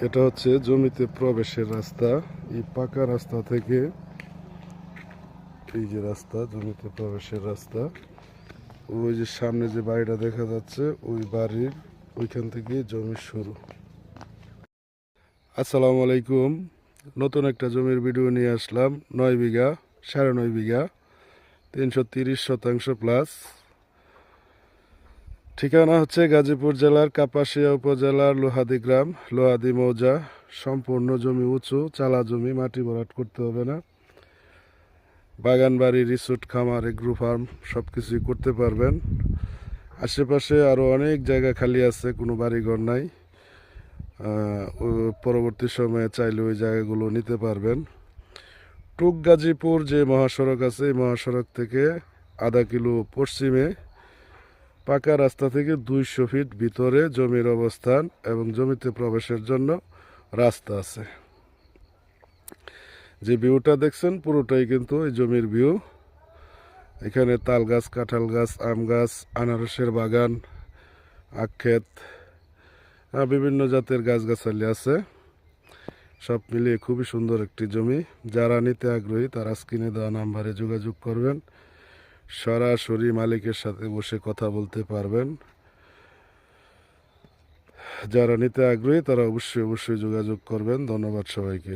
এটা হচ্ছে জমিতে প্রবেশের রাস্তা। এই পাকা রাস্তা থেকে এই যে রাস্তা, জমিতে প্রবেশের রাস্তা, ওই যে সামনে যে বাড়িটা দেখা যাচ্ছে ওই বাড়ির ওইখান থেকে জমি শুরু। আসসালামু আলাইকুম। নতুন একটা জমির ভিডিও নিয়ে আসলাম। 9 বিঘা, 9.5 বিঘা, 330 প্লাস। ঠিকানা হচ্ছে গাজীপুর জেলার কাপাসিয়া উপজেলার লোহাদি গ্রাম, লোহাদি মৌজা। সম্পূর্ণ জমি উঁচু, চালা জমি, মাটি ভরাট করতে হবে না। বাগান বাড়ি, রিসোর্ট, খামার, এগ্রো ফার্ম সব কিছুই করতে পারবেন। আশেপাশে আরও অনেক জায়গা খালি আছে, কোনো বাড়িঘর নাই। পরবর্তী সময়ে চাইলে ওই জায়গাগুলো নিতে পারবেন। টুক গাজীপুর যে মহাসড়ক আছে, এই মহাসড়ক থেকে আধা কিলো পশ্চিমে পাকা রাস্তা থেকে 200 ফিট ভিতরে জমির অবস্থান এবং জমিতে প্রবেশের জন্য রাস্তা আছে। যে ভিউটা দেখছেন পুরোটাই কিন্তু এই জমির ভিউ। এখানে তাল গাছ, কাঁঠাল গাছ, আম গাছ, আনারসের বাগান, আখ ক্ষেত, বিভিন্ন জাতের গাছগাছালি আছে। সব মিলিয়ে খুবই সুন্দর একটি জমি। যারা নিতে আগ্রহী তারা স্ক্রিনে দেওয়া নাম্বারে যোগাযোগ করবেন। সরাসরি মালিকের সাথে বসে কথা বলতে পারবেন। যারা নিতে আগ্রহী তারা অবশ্যই যোগাযোগ করবেন। ধন্যবাদ সবাইকে।